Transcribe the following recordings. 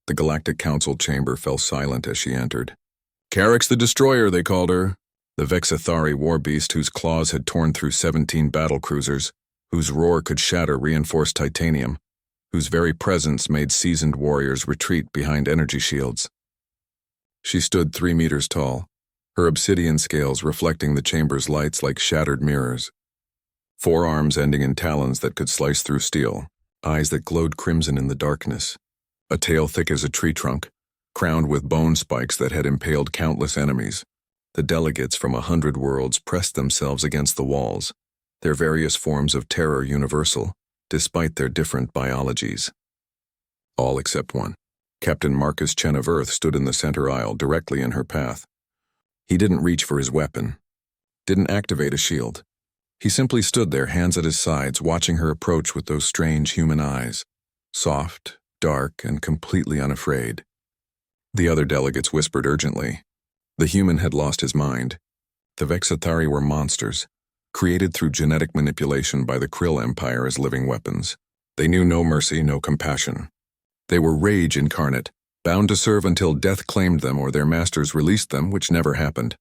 The Galactic Council chamber fell silent as she entered. Carix the Destroyer, they called her. The Vexathari war beast whose claws had torn through 17 battle cruisers, whose roar could shatter reinforced titanium, whose very presence made seasoned warriors retreat behind energy shields. She stood 3 meters tall, her obsidian scales reflecting the chamber's lights like shattered mirrors. 4 arms ending in talons that could slice through steel, eyes that glowed crimson in the darkness, a tail thick as a tree trunk, crowned with bone spikes that had impaled countless enemies. The delegates from 100 worlds pressed themselves against the walls, their various forms of terror universal, despite their different biologies. All except one. Captain Marcus Chen of Earth stood in the center aisle directly in her path. He didn't reach for his weapon, didn't activate a shield. He simply stood there, hands at his sides, watching her approach with those strange human eyes, soft, dark, and completely unafraid. The other delegates whispered urgently. The human had lost his mind. The Vexathari were monsters, created through genetic manipulation by the Krill Empire as living weapons. They knew no mercy, no compassion. They were rage incarnate, bound to serve until death claimed them or their masters released them, which never happened.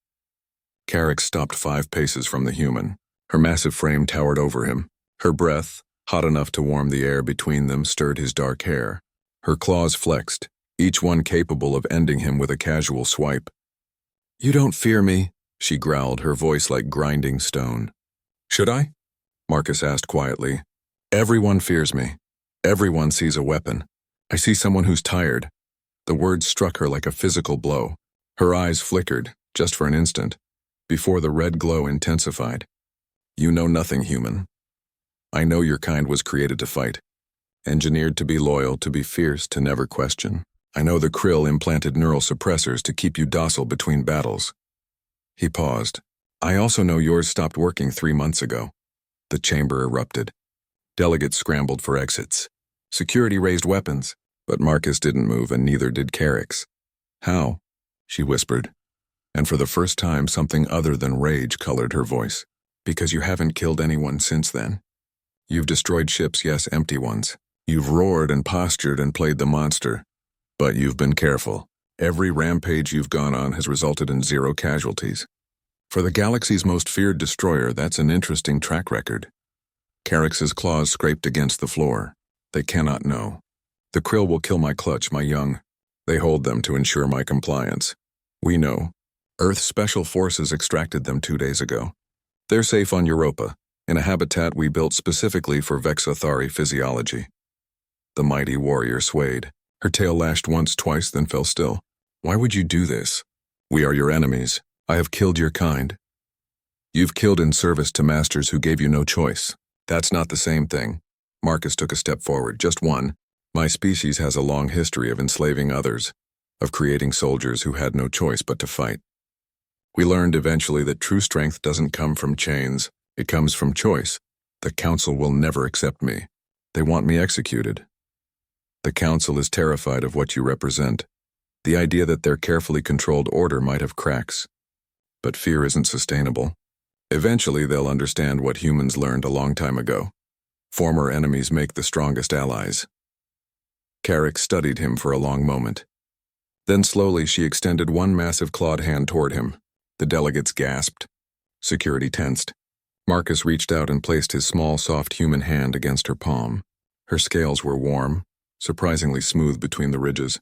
Carix stopped 5 paces from the human. Her massive frame towered over him. Her breath, hot enough to warm the air between them, stirred his dark hair. Her claws flexed, each one capable of ending him with a casual swipe. "You don't fear me," she growled, her voice like grinding stone. "Should I?" Marcus asked quietly. "Everyone fears me. Everyone sees a weapon. I see someone who's tired." The words struck her like a physical blow. Her eyes flickered, just for an instant, before the red glow intensified. "You know nothing, human. I know your kind was created to fight, engineered to be loyal, to be fierce, to never question. I know the Krill implanted neural suppressors to keep you docile between battles." He paused. "I also know yours stopped working 3 months ago." The chamber erupted. Delegates scrambled for exits. Security raised weapons, but Marcus didn't move and neither did Carix. "How?" she whispered, and for the first time something other than rage colored her voice. "Because you haven't killed anyone since then. You've destroyed ships, yes, empty ones. You've roared and postured and played the monster. But you've been careful. Every rampage you've gone on has resulted in 0 casualties. For the galaxy's most feared destroyer, that's an interesting track record." Carix's claws scraped against the floor. "They cannot know. The Krill will kill my clutch, my young. They hold them to ensure my compliance. We know. Earth's special forces extracted them 2 days ago. They're safe on Europa, in a habitat we built specifically for Vexathari physiology." The mighty warrior swayed. Her tail lashed once, twice, then fell still. "Why would you do this? We are your enemies. I have killed your kind. You've killed in service to masters who gave you no choice. That's not the same thing." Marcus took a step forward, just one. "My species has a long history of enslaving others, of creating soldiers who had no choice but to fight. We learned eventually that true strength doesn't come from chains, it comes from choice. The Council will never accept me. They want me executed. The Council is terrified of what you represent. The idea that their carefully controlled order might have cracks. But fear isn't sustainable. Eventually they'll understand what humans learned a long time ago. Former enemies make the strongest allies." Carix studied him for a long moment. Then slowly she extended one massive clawed hand toward him. The delegates gasped. Security tensed. Marcus reached out and placed his small, soft human hand against her palm. Her scales were warm, surprisingly smooth between the ridges.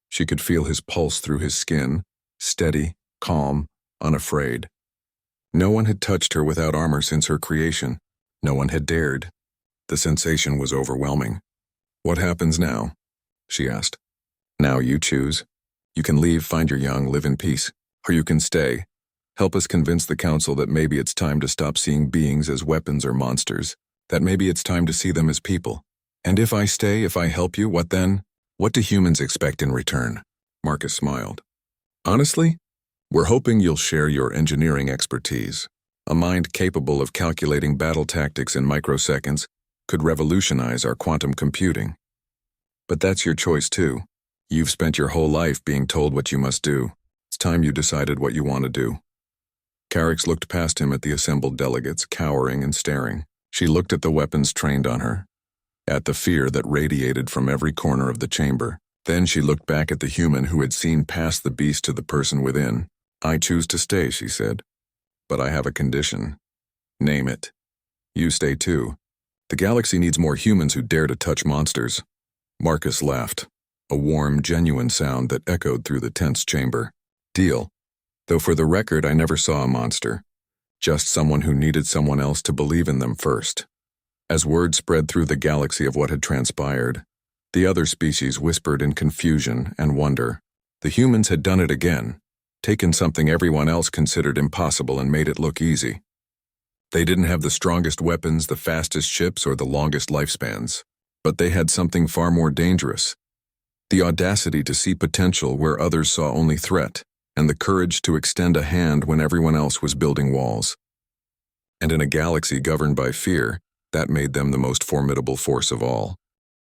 She could feel his pulse through his skin, steady, calm, unafraid. No one had touched her without armor since her creation. No one had dared. The sensation was overwhelming. "What happens now?" she asked. "Now you choose. You can leave, find your young, live in peace. Or you can stay. Help us convince the Council that maybe it's time to stop seeing beings as weapons or monsters. That maybe it's time to see them as people. And if I stay, if I help you, what then? What do humans expect in return?" Marcus smiled. "Honestly, we're hoping you'll share your engineering expertise. A mind capable of calculating battle tactics in microseconds could revolutionize our quantum computing. But that's your choice too. You've spent your whole life being told what you must do. It's time you decided what you want to do." Carix looked past him at the assembled delegates, cowering and staring. She looked at the weapons trained on her, at the fear that radiated from every corner of the chamber. Then she looked back at the human who had seen past the beast to the person within. "I choose to stay," she said. "But I have a condition." "Name it." "You stay too. The galaxy needs more humans who dare to touch monsters." Marcus laughed, a warm, genuine sound that echoed through the tense chamber. "Deal. Though for the record, I never saw a monster. Just someone who needed someone else to believe in them first." As word spread through the galaxy of what had transpired, the other species whispered in confusion and wonder. The humans had done it again, taken something everyone else considered impossible and made it look easy. They didn't have the strongest weapons, the fastest ships, or the longest lifespans, but they had something far more dangerous: the audacity to see potential where others saw only threat, and the courage to extend a hand when everyone else was building walls. And in a galaxy governed by fear, that made them the most formidable force of all.